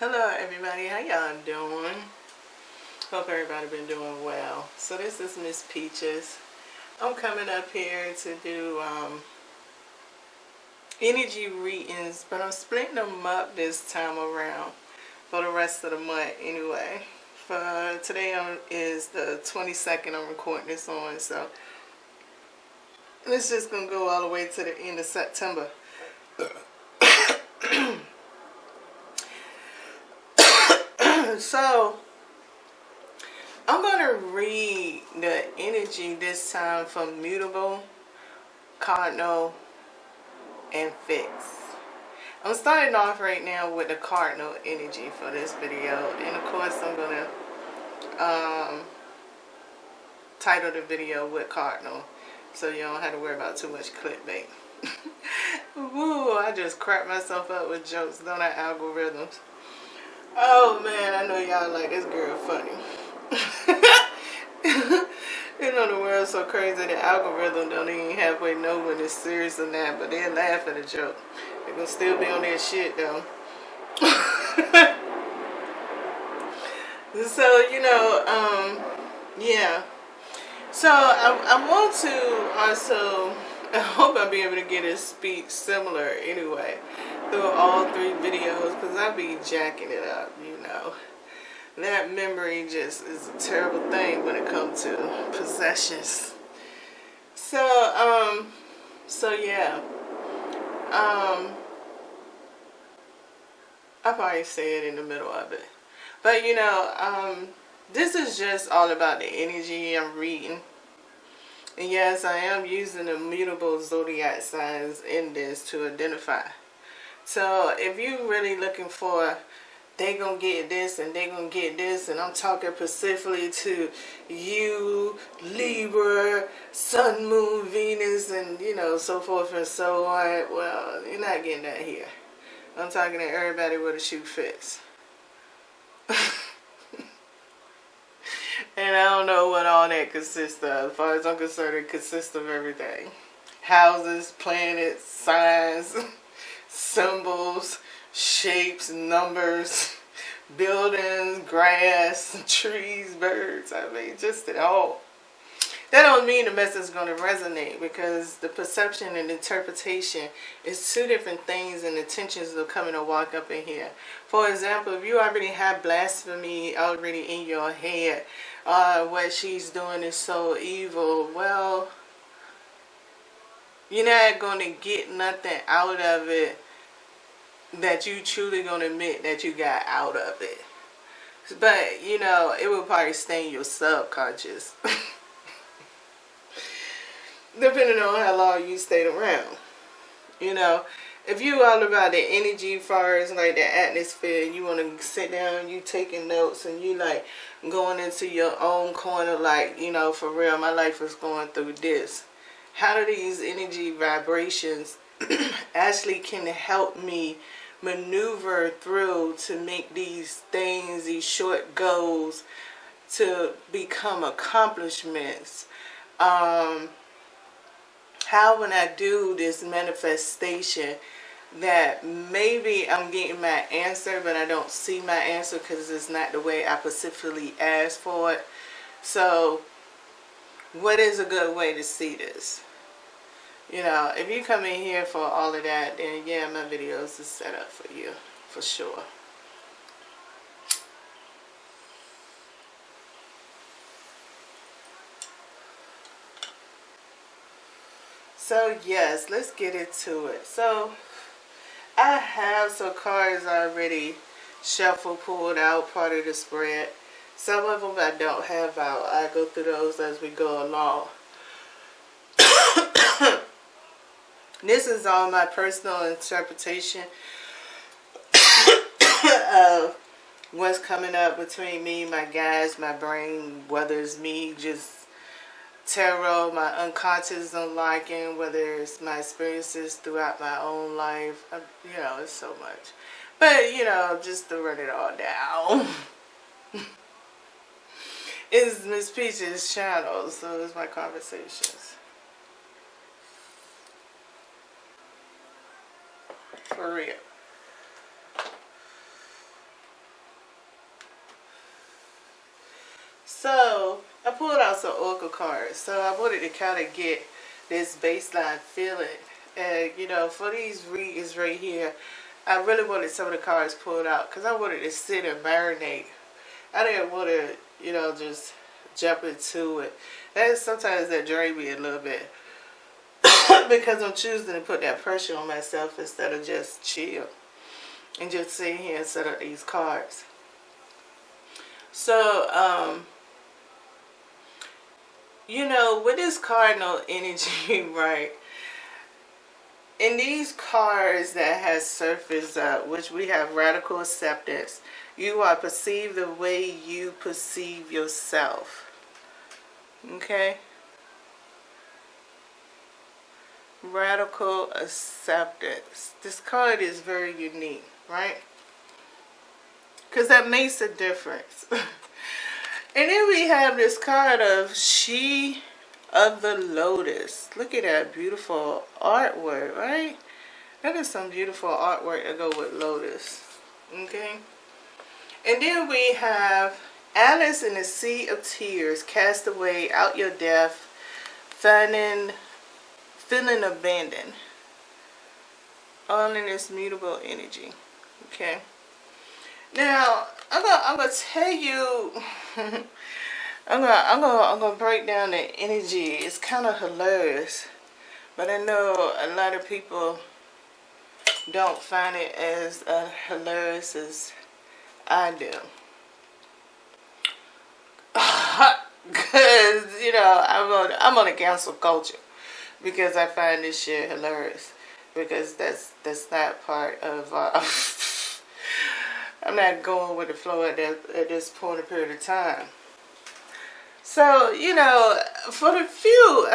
Hello everybody, how y'all doing? Hope everybody been doing well. So this is Miss Peaches. I'm coming up here to do energy readings, but I'm splitting them up this time around for the rest of the month anyway. For today is the 22nd I'm recording this on, so it's just gonna go all the way to the end of September. So I'm going to read the energy this time from Mutable, Cardinal, and Fix. I'm starting off right now with the Cardinal energy for this video. And of course I'm going to title the video with Cardinal, so you don't have to worry about too much clickbait. Woo, I just cracked myself up with jokes, don't I, algorithms? Oh man, I know y'all like this girl funny. You know the world's so crazy, the algorithm don't even halfway know when it's serious or not, but they'll laugh at a joke. They're gonna still be on their shit though. So, yeah. So I want to also, I hope I'll be able to get a speech similar anyway through all three videos, because I'll be jacking it up, you know. That memory just is a terrible thing when it comes to possessions. So yeah. I'll probably say it in the middle of it. But this is just all about the energy I'm reading. And yes, I am using the mutable zodiac signs in this to identify. So if you're really looking for, they gonna get this and they gonna get this, and I'm talking specifically to you, Libra, Sun, Moon, Venus, and so forth and so on, well, you're not getting that here. I'm talking to everybody with a shoe fits. And I don't know what all that consists of. As far as I'm concerned, it consists of everything. Houses, planets, signs, symbols, shapes, numbers, buildings, grass, trees, birds. I mean, just it all. That don't mean the message is going to resonate, because the perception and interpretation is two different things, and intentions are coming to walk up in here. For example, if you already have blasphemy already in your head, what she's doing is so evil, well, you're not going to get nothing out of it that you truly going to admit that you got out of it. But, it will probably stay in your subconscious. Depending on how long you stayed around. If you all about the energy first, like the atmosphere, you want to sit down, you taking notes, and you like going into your own corner, like, for real, my life is going through this. How do these energy vibrations actually can help me maneuver through to make these things, these short goals, to become accomplishments? How when I do this manifestation, that maybe I'm getting my answer, but I don't see my answer because it's not the way I specifically asked for it. So what is a good way to see this? If you come in here for all of that, then yeah, my videos is set up for you, for sure. So yes, let's get into it. So I have some cards already shuffled, pulled out, part of the spread. Some of them I don't have out. I go through those as we go along. This is all my personal interpretation of what's coming up between me, my guides, my brain, whether it's me just tarot, my unconscious unlocking, whether it's my experiences throughout my own life. It's so much. But, just to run it all down. It's Miss Peach's channel, so it's my conversations. For real. So I pulled out some oracle cards. So I wanted to kind of get this baseline feeling. And you know, for these readings right here, I really wanted some of the cards pulled out because I wanted to sit and marinate. I didn't want to, you know, just jump into it. And sometimes that drains me a little bit because I'm choosing to put that pressure on myself instead of just chill and just sit here and set up these cards. So, you know, with this cardinal energy, right? In these cards that has surfaced up, which we have radical acceptance, you are perceived the way you perceive yourself. Okay? Radical acceptance. This card is very unique, right? Because that makes a difference. And then we have this card of She of the Lotus. Look at that beautiful artwork, right? That is some beautiful artwork to go with Lotus. Okay? And then we have Alice in the Sea of Tears. Cast away, out your death, feeling abandoned. All in this mutable energy. Okay? Now, I'm gonna tell you, I'm gonna break down the energy. It's kind of hilarious, but I know a lot of people don't find it as hilarious as I do. Because you know I'm on a cancel culture because I find this shit hilarious because that's not part of. I'm not going with the flow at this point of period of time. So, you know, for a few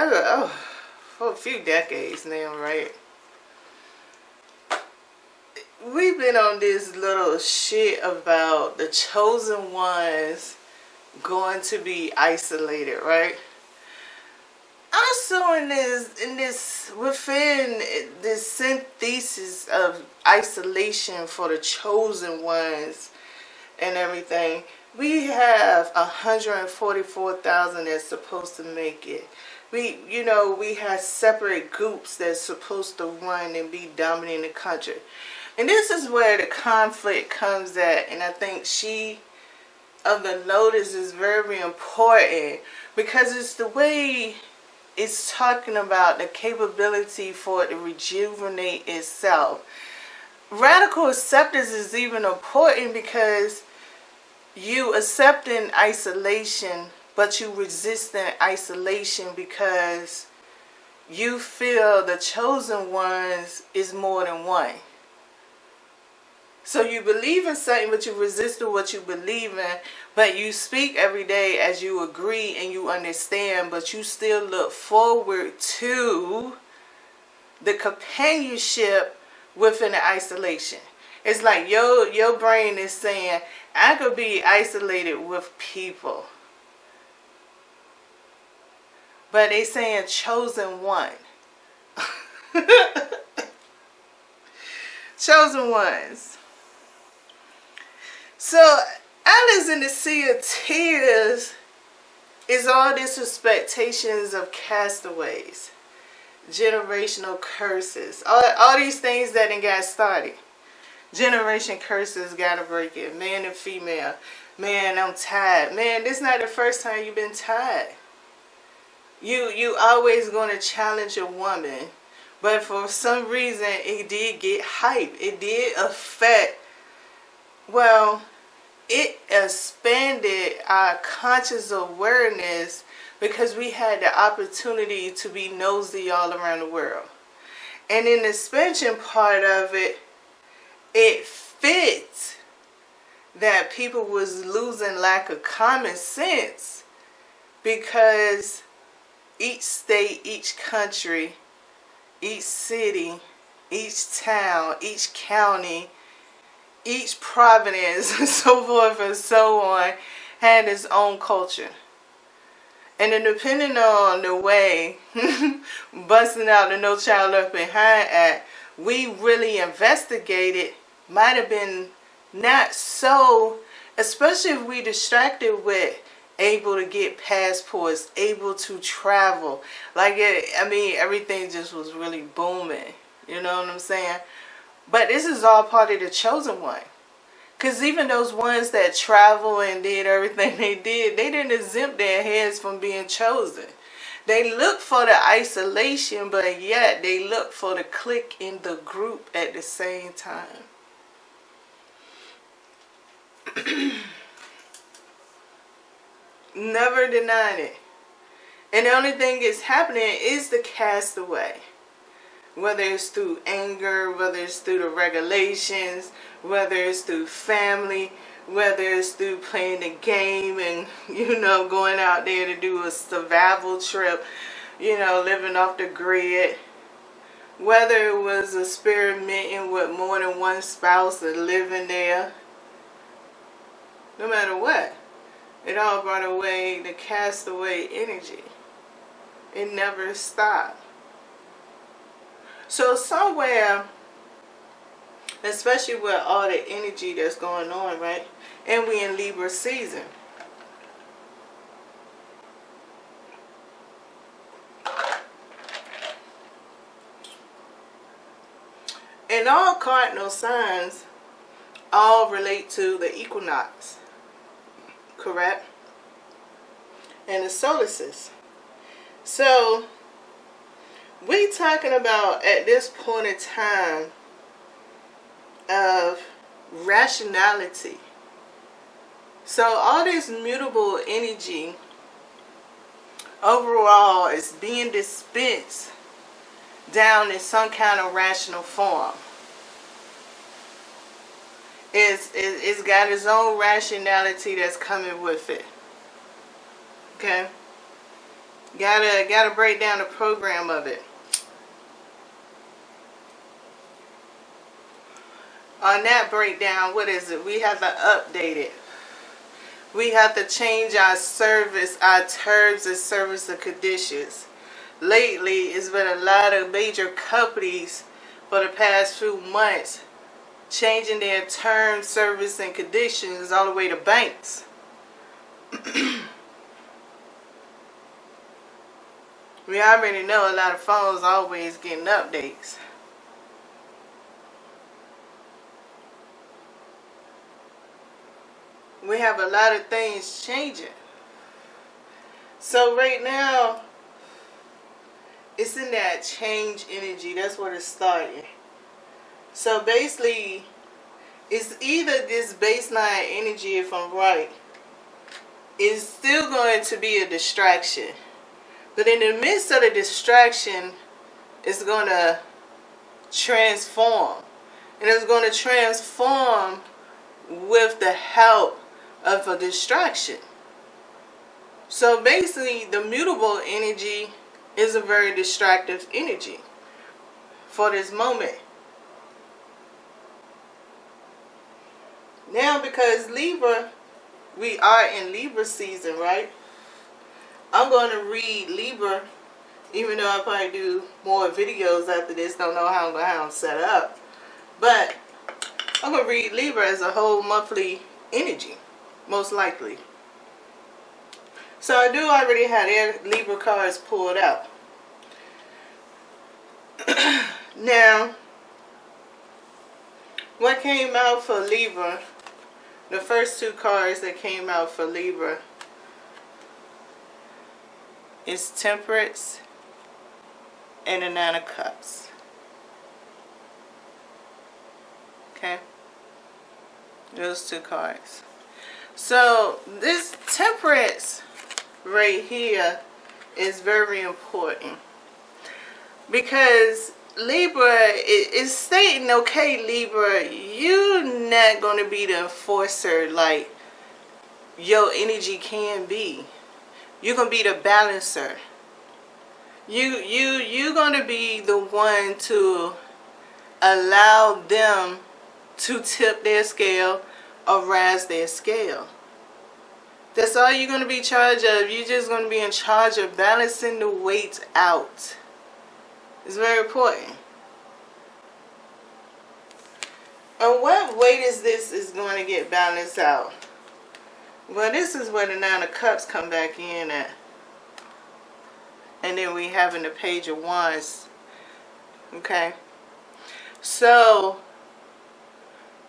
decades now, right? We've been on this little shit about the chosen ones going to be isolated, right? Also within this synthesis of isolation for the chosen ones and everything, we have 144,000 that's supposed to make it. We have separate groups that's supposed to run and be dominant in the country. And this is where the conflict comes at, and I think She of the Lotus is very important because it's the way it's talking about the capability for it to rejuvenate itself. Radical acceptance is even important because you accepting isolation, but you resisting isolation because you feel the chosen ones is more than one. So you believe in something, but you resist what you believe in. But you speak every day as you agree and you understand, but you still look forward to the companionship within the isolation. It's like your brain is saying, I could be isolated with people. But they saying chosen one. Chosen ones. So, Alice in the Sea of Tears is all these expectations of castaways, generational curses, all these things that done got started. Generation curses gotta break it. Man and female. Man, I'm tired. Man, this is not the first time you've been tired. You always gonna challenge a woman, but for some reason it did get hype. It did affect. Well, it expanded our conscious awareness because we had the opportunity to be nosy all around the world. And in the expansion part of it, it fit that people was losing lack of common sense because each state, each country, each city, each town, each county, each province, and so forth and so on, had its own culture. And then depending on the way, busting out the No Child Left Behind Act, we really investigated, might have been not so, especially if we distracted with able to get passports, able to travel. Like, I mean, everything just was really booming. You know what I'm saying? But this is all part of the chosen one. Because even those ones that travel and did everything they didn't exempt their heads from being chosen. They look for the isolation, but yet they look for the clique in the group at the same time. Never denying it. And the only thing that's happening is the castaway. Whether it's through anger, whether it's through the regulations, whether it's through family, whether it's through playing the game and, you know, going out there to do a survival trip, you know, living off the grid. Whether it was experimenting with more than one spouse or living there. No matter what, it all brought away the castaway energy. It never stopped. So somewhere, especially with all the energy that's going on, right? And we in Libra season. And all cardinal signs all relate to the equinox. Correct? And the solstice. So, we talking about at this point in time of rationality. So all this mutable energy overall is being dispensed down in some kind of rational form. It's got its own rationality that's coming with it. Okay? Gotta break down the program of it. On that breakdown, what is it? We have to update it. We have to change our service, our terms and service and conditions. Lately, it's been a lot of major companies for the past few months changing their terms, service, and conditions all the way to banks. We already know a lot of phones always getting updates. We have a lot of things changing. So right now, it's in that change energy. That's where it's starting. So basically, it's either this baseline energy, if I'm right, is still going to be a distraction. But in the midst of the distraction, it's going to transform. And it's going to transform with the help of a distraction. So basically, the mutable energy is a very distractive energy for this moment. Now, because Libra, we are in Libra season, right? I'm going to read Libra, even though I'll probably do more videos after this. Don't know how I'm set up. But I'm going to read Libra as a whole monthly energy, most likely. So I do already have their Libra cards pulled out. Now, what came out for Libra, the first two cards that came out for Libra is Temperance and the Nine of Cups. Okay? Those two cards. So, this Temperance right here is very important. Because Libra is stating, okay, Libra, you're not going to be the enforcer like your energy can be. You're going to be the balancer. You're going to be the one to allow them to tip their scale or rise their scale. That's all you're going to be in charge of. You're just going to be in charge of balancing the weight out. It's very important. And what weight is this is going to get balanced out? Well, this is where the Nine of Cups come back in at. And then we having the Page of Wands. Okay. So,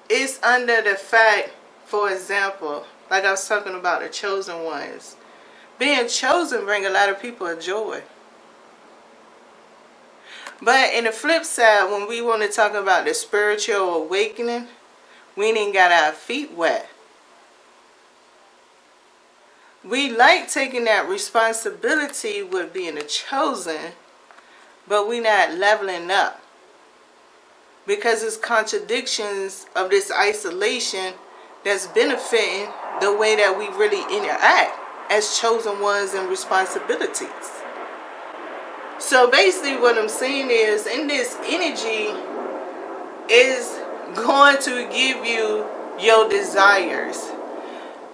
it's under the fact, for example, like I was talking about the chosen ones. Being chosen bring a lot of people a joy. But in the flip side, when we want to talk about the spiritual awakening, we ain't got our feet wet. We like taking that responsibility with being a chosen, but we not leveling up. Because it's contradictions of this isolation that's benefiting the way that we really interact as chosen ones and responsibilities. So basically what I'm saying is, in this energy is going to give you your desires.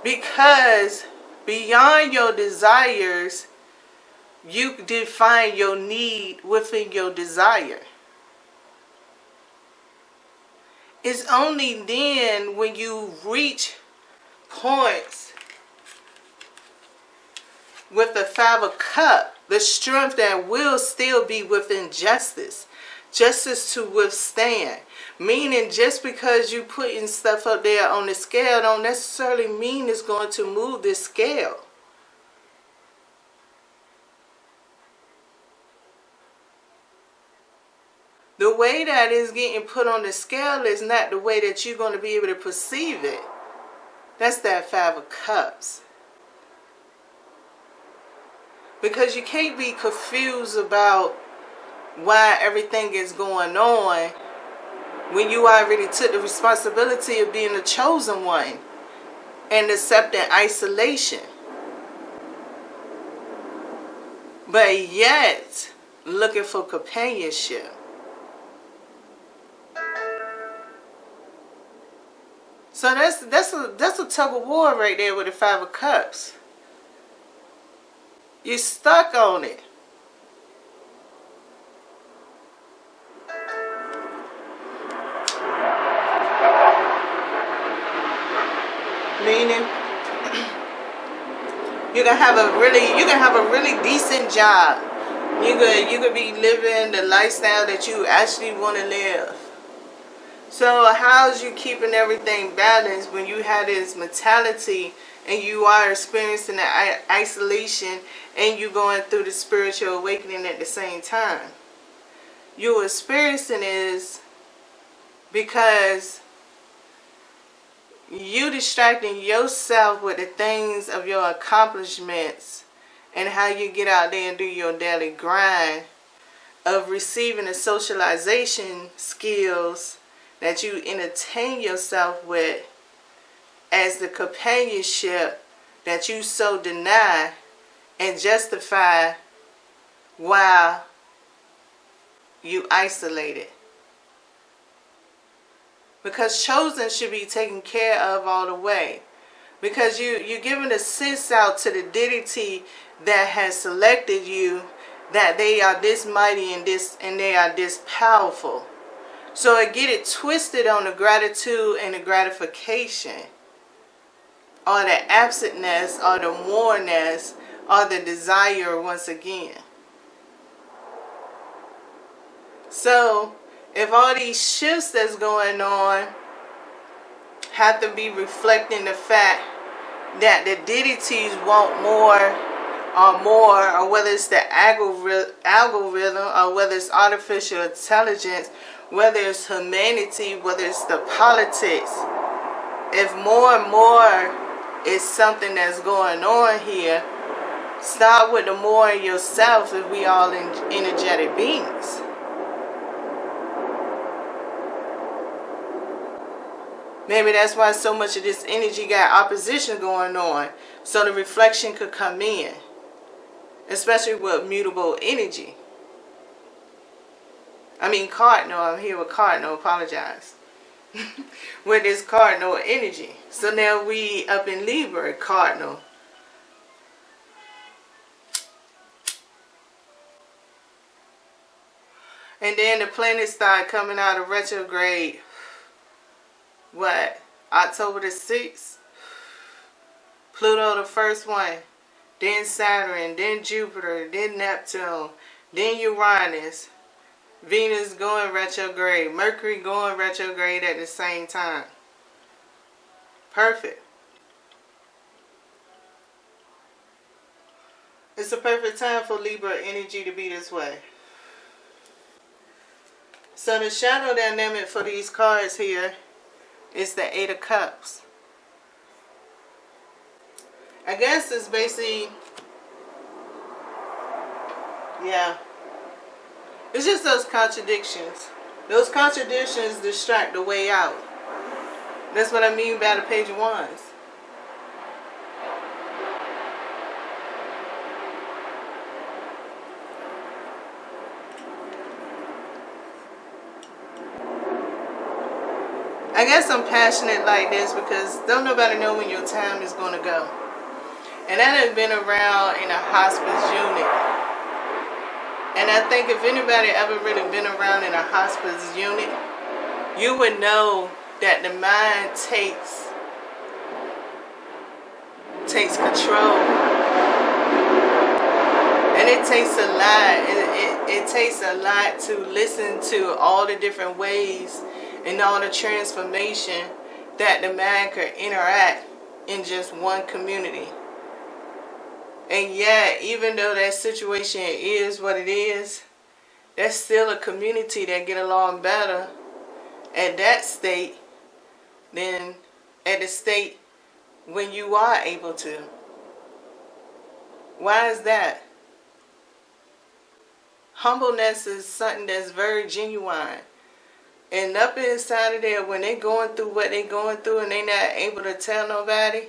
Because beyond your desires, you define your need within your desire. It's only then when you reach points with the Five of Cups, the strength that will still be within justice. Justice to withstand. Meaning just because you putting stuff up there on the scale don't necessarily mean it's going to move this scale. The way that is getting put on the scale is not the way that you're going to be able to perceive it. That's that Five of Cups. Because you can't be confused about why everything is going on when you already took the responsibility of being the chosen one and accepting isolation. But yet, looking for companionship. So that's a tug of war right there with the Five of Cups. You're stuck on it. Meaning, you can have a really decent job. You could be living the lifestyle that you actually want to live. So how's you keeping everything balanced when you have this mentality and you are experiencing the isolation and you going through the spiritual awakening at the same time? You're experiencing is because you distracting yourself with the things of your accomplishments and how you get out there and do your daily grind of receiving the socialization skills that you entertain yourself with as the companionship that you so deny and justify while you isolated. Because chosen should be taken care of all the way. Because you're giving a sense out to the deity that has selected you that they are this mighty and they are this powerful. So I get it twisted on the gratitude and the gratification, or the absentness, or the moreness, or the desire once again. So if all these shifts that's going on have to be reflecting the fact that the deities want more, or whether it's the algorithm, or whether it's artificial intelligence, whether it's humanity, whether it's the politics, if more and more is something that's going on here, start with the more in yourself if we all energetic beings. Maybe that's why so much of this energy got opposition going on, so the reflection could come in, especially with mutable energy. I mean Cardinal, I'm here with Cardinal, apologize. With this Cardinal energy. So now we up in Libra, Cardinal. And then the planets start coming out of retrograde. What? October the 6th? Pluto the first one. Then Saturn. Then Jupiter. Then Neptune. Then Uranus. Venus going retrograde. Mercury going retrograde at the same time. Perfect. It's a perfect time for Libra energy to be this way. So the shadow dynamic for these cards here is the Eight of Cups. I guess it's basically, yeah. It's just those contradictions. Those contradictions distract the way out. That's what I mean by the Page of Wands. I guess I'm passionate like this because don't nobody know when your time is going to go. And I done been around in a hospice unit. And I think if anybody ever really been around in a hospice unit, you would know that the mind takes control. And it takes a lot. It takes a lot to listen to all the different ways and all the transformation that the mind could interact in just one community. And yet, even though that situation is what it is, that's still a community that get along better at that state than at the state when you are able to. Why is that? Humbleness is something that's very genuine. And up inside of there, when they're going through what they're going through and they're not able to tell nobody,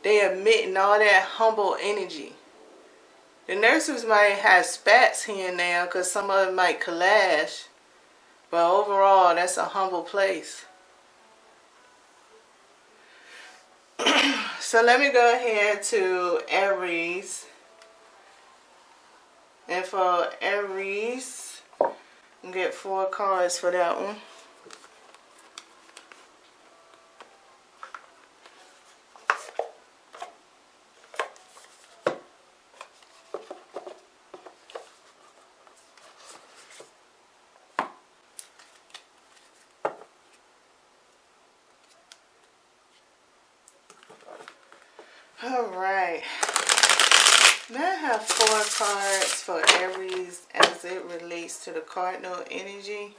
they emitting all that humble energy. The nurses might have spats here and there because some of them might clash. But overall, that's a humble place. So let me go ahead to Aries. And for Aries, get 4 cards for that one. Alright. Now I have 4 cards for Aries as it relates to the Cardinal energy.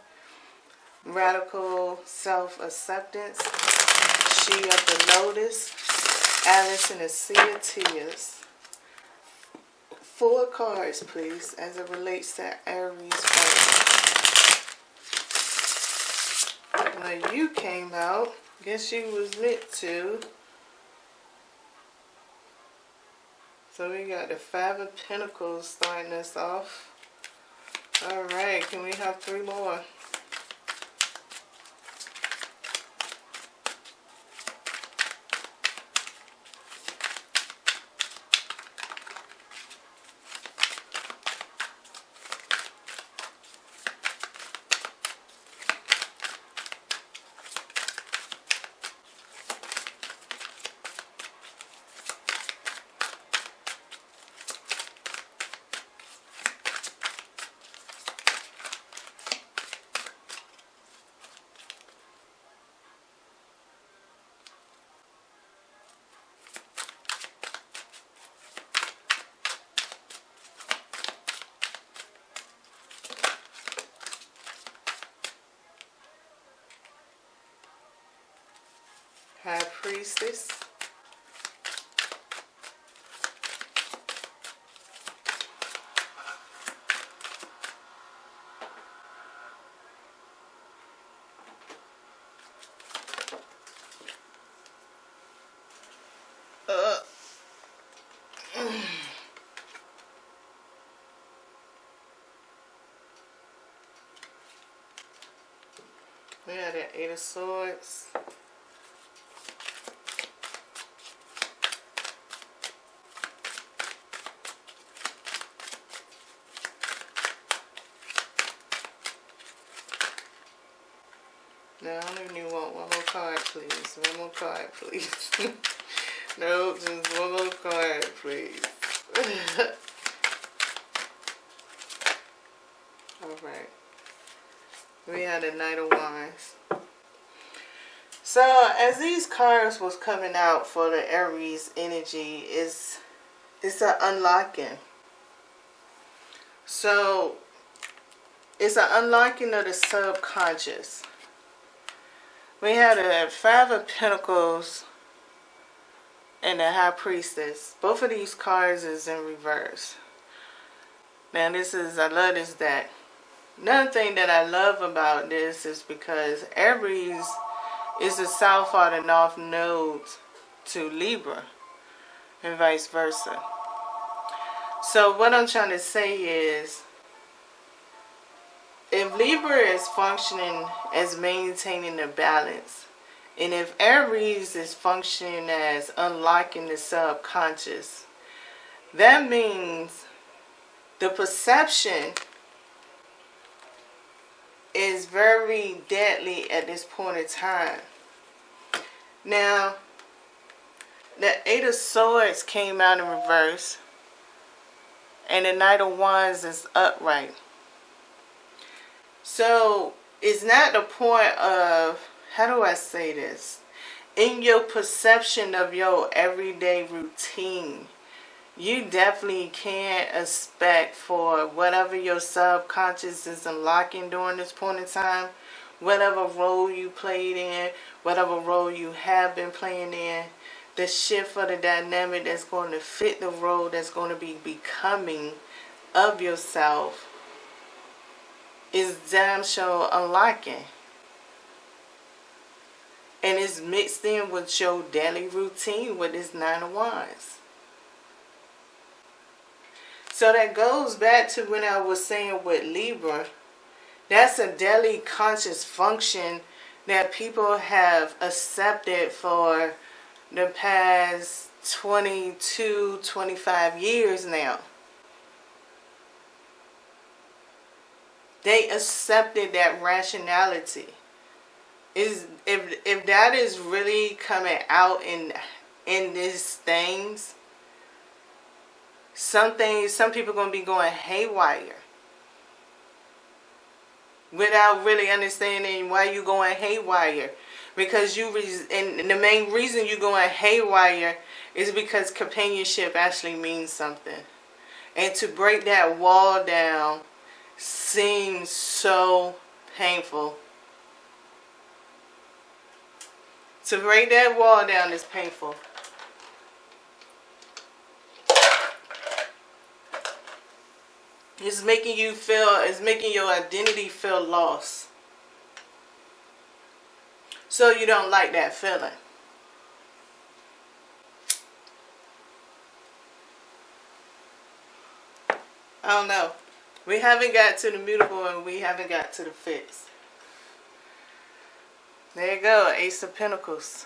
Radical self-acceptance. She of the Lotus. Alice in the Sea of Tears. 4 cards, please, as it relates to Aries. Now you came out. Guess you was meant to. So we got the 5 of Pentacles starting us off. Alright, can we have 3 more? High Priestess. We got the 8 of Swords. Now, I don't even want one more card, please. One more card, please. Nope, just one more card, please. Alright. We had a Knight of Wands. So, as these cards was coming out for the Aries energy, it's an unlocking. So, it's an unlocking of the subconscious. We had a Five of Pentacles and the High Priestess. Both of these cards is in reverse. Now this is, I love this deck. Another thing that I love about this is because Aries is the south or the north node to Libra and vice versa. So what I'm trying to say is, if Libra is functioning as maintaining the balance, and if Aries is functioning as unlocking the subconscious, that means the perception is very deadly at this point in time. Now, the Eight of Swords came out in reverse, and the Knight of Wands is upright. So, it's not the point of, how do I say this? In your perception of your everyday routine, you definitely can't expect for whatever your subconscious is unlocking during this point in time, whatever role you played in, whatever role you have been playing in, the shift of the dynamic that's going to fit the role that's going to be becoming of yourself is damn sure unlocking. And it's mixed in with your daily routine with this Nine of Wands. So that goes back to when I was saying with Libra, that's a daily conscious function that people have accepted for the past 22, 25 years now. They accepted that rationality. If that is really coming out in these things, some people are going to be going haywire without really understanding why you're going haywire. Because and the main reason you're going haywire is because companionship actually means something. And to break that wall down seems so painful. To break that wall down is painful. It's making your identity feel lost. So you don't like that feeling. I don't know. We haven't got to the mutable and we haven't got to the fixed. There you go, Ace of Pentacles.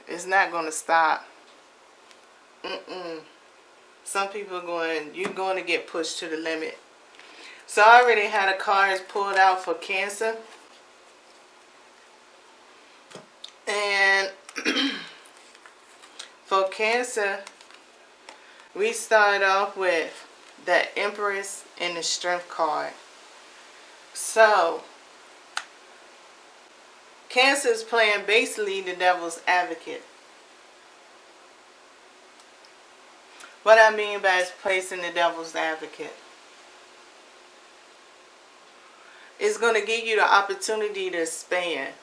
It's not going to stop. Some people you're going to get pushed to the limit. So I already had the cards pulled out for Cancer. And for Cancer, we start off with the Empress and the Strength card. So, Cancer is playing basically the devil's advocate. What I mean by is placing the devil's advocate. It's going to give you the opportunity to expand,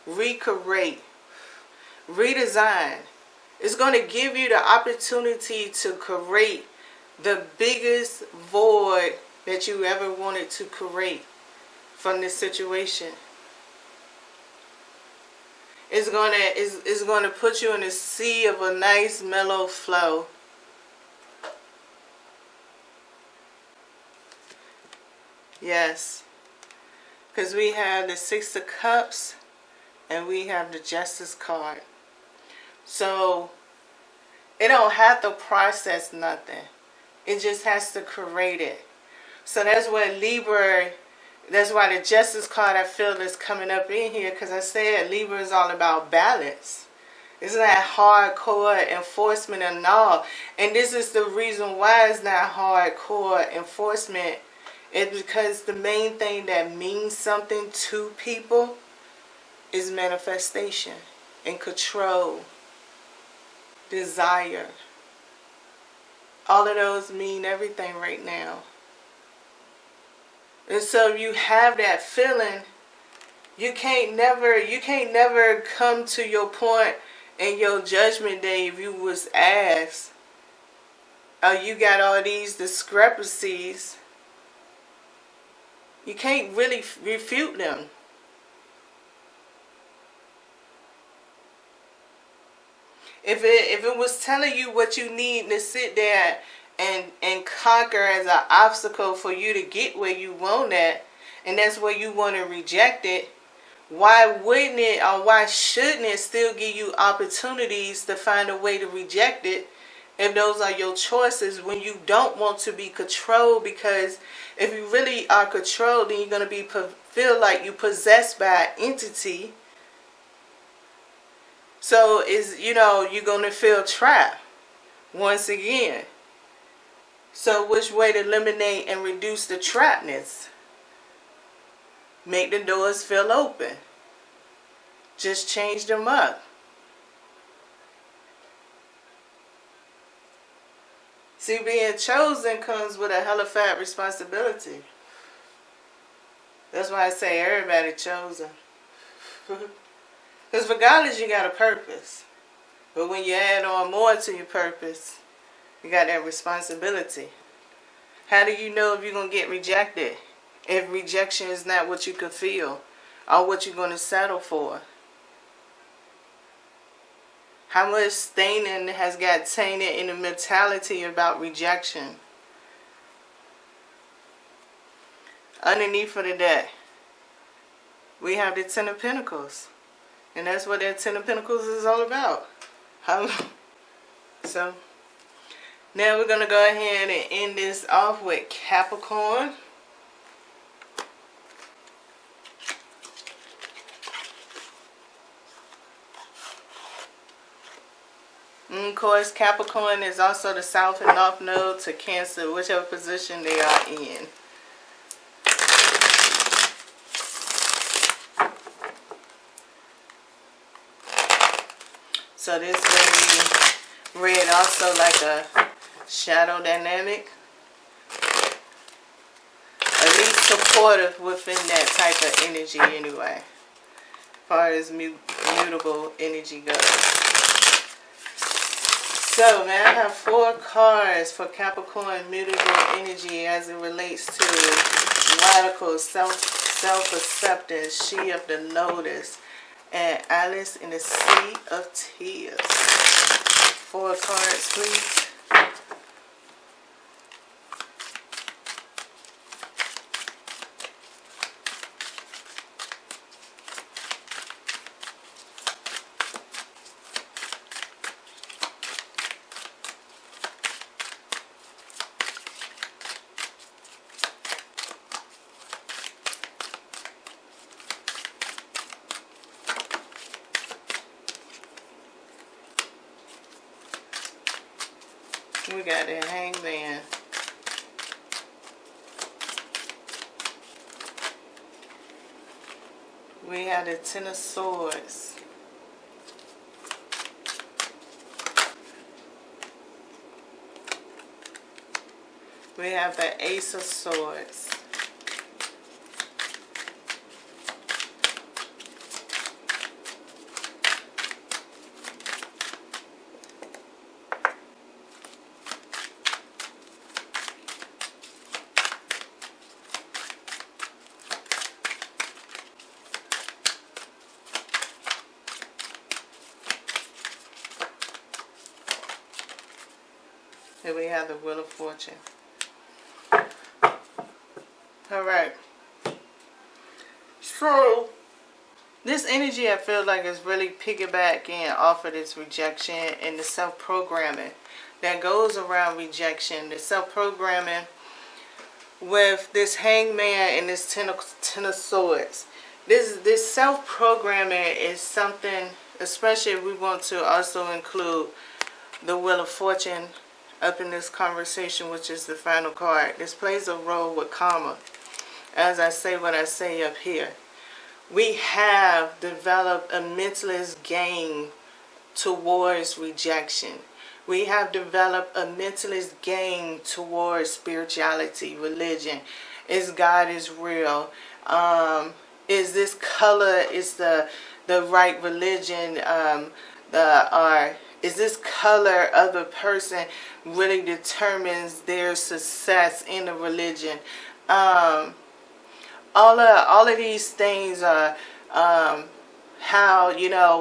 recreate, redesign. It's going to give you the opportunity to create the biggest void that you ever wanted to create from this situation. It's going to put you in a sea of a nice mellow flow. Yes. Because we have the Six of Cups and we have the Justice card. So, it don't have to process nothing. It just has to create it. So that's why that's why the Justice card I feel is coming up in here. Because I said Libra is all about balance. It's not hardcore enforcement and all. And this is the reason why it's not hardcore enforcement. It's because the main thing that means something to people is manifestation and control, desire. All of those mean everything right now. And so you have that feeling. You can't never come to your point in your judgment day if you was asked, oh, you got all these discrepancies. You can't really refute them. If it was telling you what you need to sit there and conquer as an obstacle for you to get where you want at, and that's where you want to reject it, why wouldn't it, or why shouldn't it still give you opportunities to find a way to reject it if those are your choices when you don't want to be controlled? Because if you really are controlled, then you're going to feel like you're possessed by an entity. So you're going to feel trapped once again. So which way to eliminate and reduce the trapness? Make the doors feel open. Just change them up. See, being chosen comes with a hella fat responsibility. That's why I say everybody chosen. Because regardless, you got a purpose. But when you add on more to your purpose, you got that responsibility. How do you know if you're going to get rejected? If rejection is not what you can feel or what you're going to settle for. How much staining has got tainted in the mentality about rejection? Underneath of that, we have the Ten of Pentacles. And that's what that Ten of Pentacles is all about. So, now we're going to go ahead and end this off with Capricorn. And of course, Capricorn is also the South and North Node to Cancer, whichever position they are in. So this will be read also like a shadow dynamic. At least supportive within that type of energy anyway. As far as mutable energy goes. So now I have 4 cards for Capricorn mutable energy as it relates to radical self-acceptance, she of the lotus, and Alice in the Sea of Tears. 4 cards, please. We got the Hangman. We have the Ten of Swords. We have the Ace of Swords. Here we have the Wheel of Fortune. Alright. So, this energy I feel like is really piggybacking off of this rejection and the self-programming that goes around rejection. The self-programming with this Hangman and this Ten of Swords. This self-programming is something, especially if we want to also include the Wheel of Fortune up in this conversation, which is the final card. This plays a role with karma. As I say what I say up here, we have developed a mentalist game towards rejection. We have developed a mentalist game towards spirituality, religion. Is God is real? Is this color is the right religion? Is this color of the person really determines their success in the religion? All of these things are how,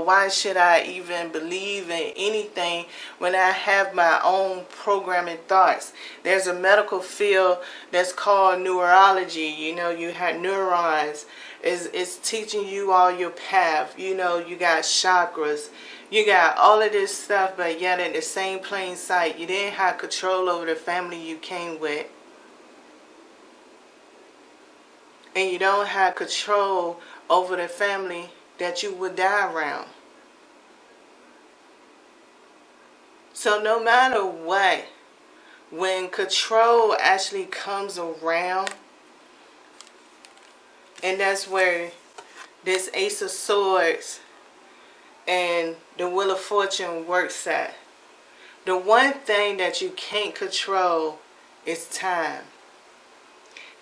why should I even believe in anything when I have my own programming thoughts? There's a medical field that's called neurology. You have neurons. It's teaching you all your path. You got chakras. You got all of this stuff, but yet in the same plain sight, you didn't have control over the family you came with. And you don't have control over the family that you would die around. So no matter what, when control actually comes around, and that's where this Ace of Swords and the Wheel of Fortune works at. The one thing that you can't control is time.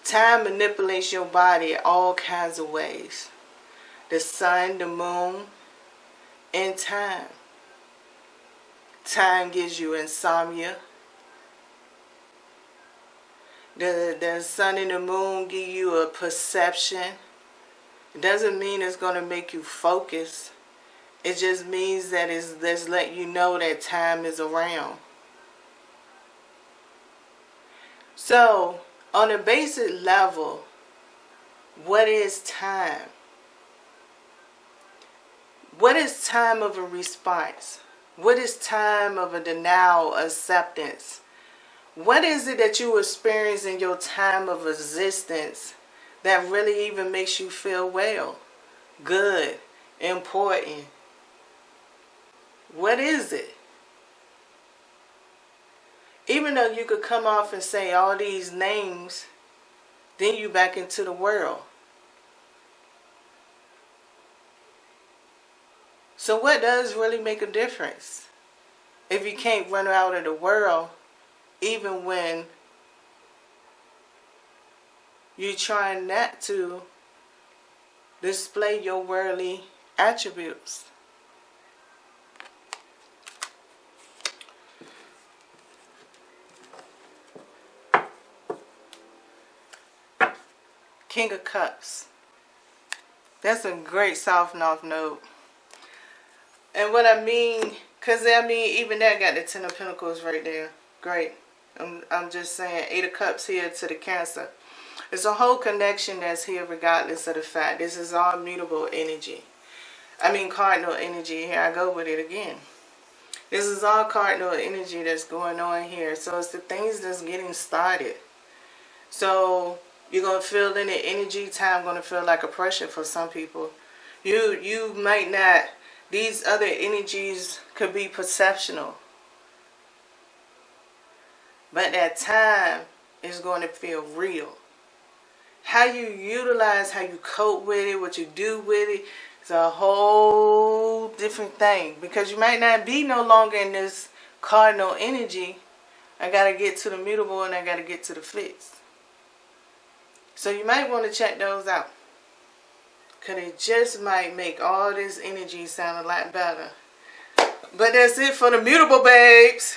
Time manipulates your body all kinds of ways. The sun, the moon, and time. Time gives you insomnia. The sun and the moon give you a perception. It doesn't mean it's going to make you focus. It just means that it's let you know that time is around. So, on a basic level, what is time? What is time of a response? What is time of a denial, acceptance? What is it that you experience in your time of existence that really even makes you feel well, good, important? What is it? Even though you could come off and say all these names, then you back into the world. So what does really make a difference if you can't run out of the world even when you're trying not to display your worldly attributes? King of Cups. That's a great South North note. And what I mean, because even that got the Ten of Pentacles right there. Great. I'm just saying, Eight of Cups here to the Cancer. It's a whole connection that's here regardless of the fact. This is all mutable energy. Cardinal energy. Here I go with it again. This is all cardinal energy that's going on here. So it's the things that's getting started. So you're going to feel in the energy. Time going to feel like oppression for some people. You might not. These other energies could be perceptional. But that time is going to feel real. How you utilize, how you cope with it, what you do with it, is a whole different thing. Because you might not be no longer in this cardinal energy. I got to get to the mutable and I got to get to the fixed. So you might want to check those out. Because it just might make all this energy sound a lot better. But that's it for the mutable, babes.